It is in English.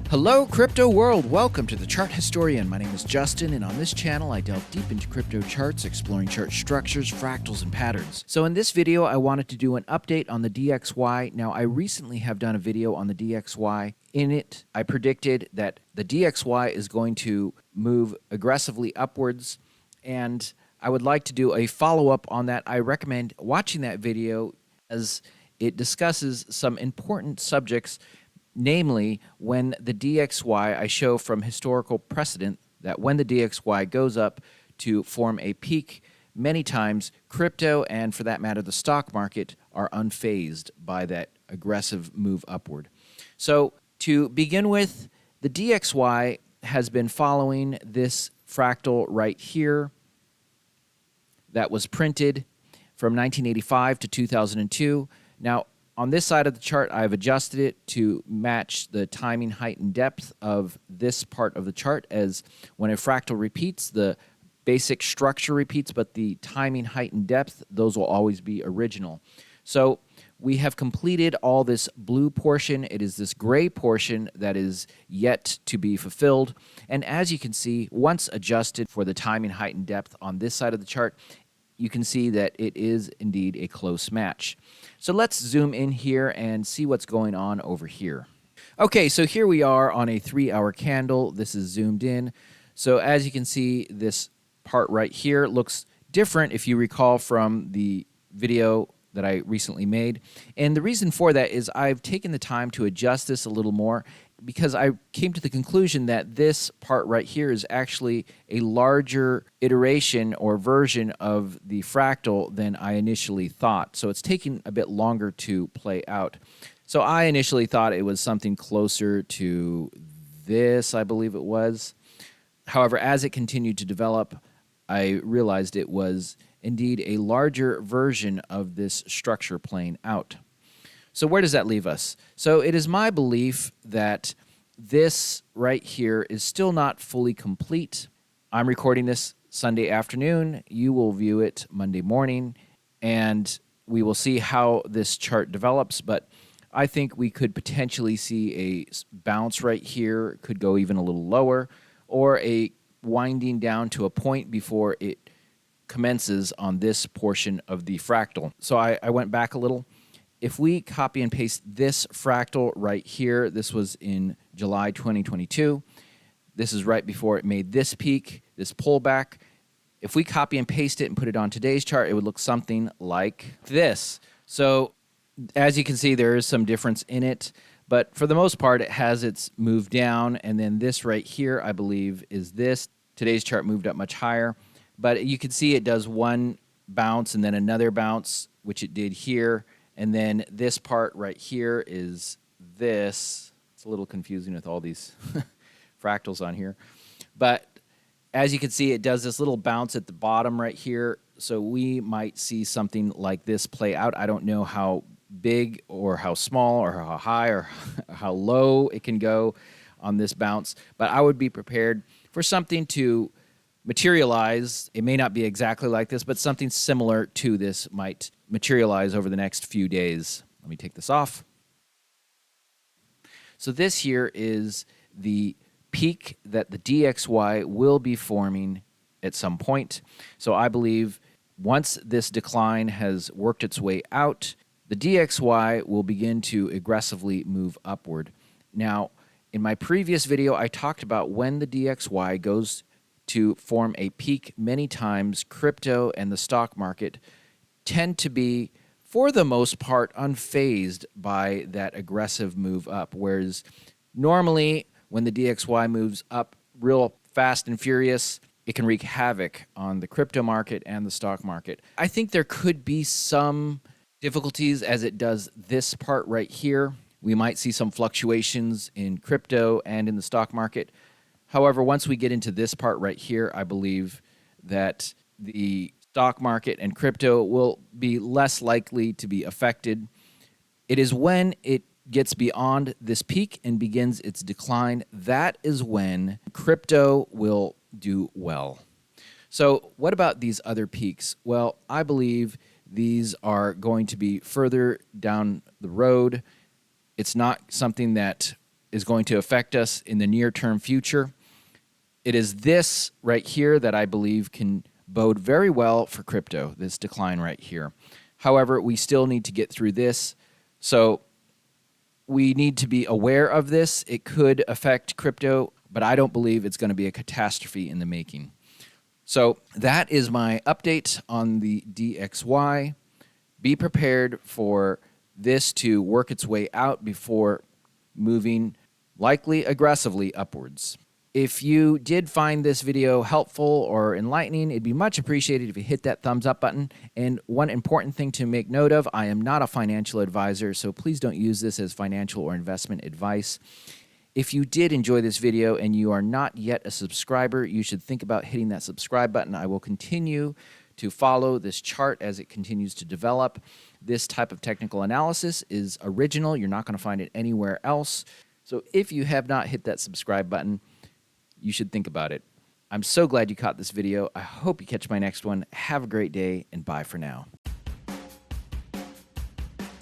Hello, crypto world. Welcome to the Chart Historian. My name is Justin, and on this channel, I delve deep into crypto charts, exploring chart structures, fractals, and patterns. So in this video, I wanted to do an update on the DXY. Now, I recently have done a video on the DXY. In it, I predicted that the DXY is going to move aggressively upwards, and I would like to do a follow-up on that. I recommend watching that video as it discusses some important subjects. Namely, when the DXY, I show from historical precedent that when the DXY goes up to form a peak, many times crypto and, for that matter, the stock market are unfazed by that aggressive move upward. So to begin with, the DXY has been following this fractal right here that was printed from 1985 to 2002. Now, on this side of the chart, I've adjusted it to match the timing, height, and depth of this part of the chart, as when a fractal repeats, the basic structure repeats, but the timing, height, and depth, those will always be original. So we have completed all this blue portion. It is this gray portion that is yet to be fulfilled. And as you can see, once adjusted for the timing, height, and depth on this side of the chart, you can see that it is indeed a close match. So let's zoom in here and see what's going on over here. Okay, so here we are on a 3-hour candle. This is zoomed in. So as you can see, this part right here looks different if you recall from the video that I recently made. And the reason for that is I've taken the time to adjust this a little more because I came to the conclusion that this part right here is actually a larger iteration or version of the fractal than I initially thought. So it's taking a bit longer to play out. So I initially thought it was something closer to this, I believe it was. However, as it continued to develop, I realized it was indeed a larger version of this structure playing out. So where does that leave us? So it is my belief that this right here is still not fully complete. I'm recording this Sunday afternoon. You will view it Monday morning, and we will see how this chart develops. But I think we could potentially see a bounce right here, could go even a little lower, or a winding down to a point before it commences on this portion of the fractal. So I went back a little. If we copy and paste this fractal right here, this was in July 2022. This is right before it made this peak, this pullback. If we copy and paste it and put it on today's chart, it would look something like this. So as you can see, there is some difference in it, but for the most part, it has its move down, and then this right here, I believe, is this. Today's chart moved up much higher, but you can see it does one bounce and then another bounce, which it did here. And then this part right here is this. It's a little confusing with all these fractals on here. But as you can see, it does this little bounce at the bottom right here. So we might see something like this play out. I don't know how big or how small or how high or how low it can go on this bounce. But I would be prepared for something to materialize. It may not be exactly like this, but something similar to this might materialize over the next few days. Let me take this off. So this here is the peak that the DXY will be forming at some point. So I believe once this decline has worked its way out, the DXY will begin to aggressively move upward. Now, in my previous video, I talked about when the DXY goes to form a peak, many times crypto and the stock market tend to be, for the most part, unfazed by that aggressive move up, whereas normally when the DXY moves up real fast and furious, it can wreak havoc on the crypto market and the stock market. I think there could be some difficulties as it does this part right here. We might see some fluctuations in crypto and in the stock market. However, once we get into this part right here, I believe that the stock market and crypto will be less likely to be affected. It is when it gets beyond this peak and begins its decline, that is when crypto will do well. So what about these other peaks? Well, I believe these are going to be further down the road. It's not something that is going to affect us in the near-term future. It is this right here that I believe can bode very well for crypto, this decline right here. However, we still need to get through this. So we need to be aware of this. It could affect crypto, but I don't believe it's going to be a catastrophe in the making. So that is my update on the DXY. Be prepared for this to work its way out before moving likely aggressively upwards. If you did find this video helpful or enlightening, it'd be much appreciated if you hit that thumbs up button. And one important thing to make note of, I am not a financial advisor, so please don't use this as financial or investment advice. If you did enjoy this video and you are not yet a subscriber, you should think about hitting that subscribe button. I will continue to follow this chart as it continues to develop. This type of technical analysis is original. You're not going to find it anywhere else. So if you have not hit that subscribe button, you should think about it. I'm so glad you caught this video. I hope you catch my next one. Have a great day, and bye for now.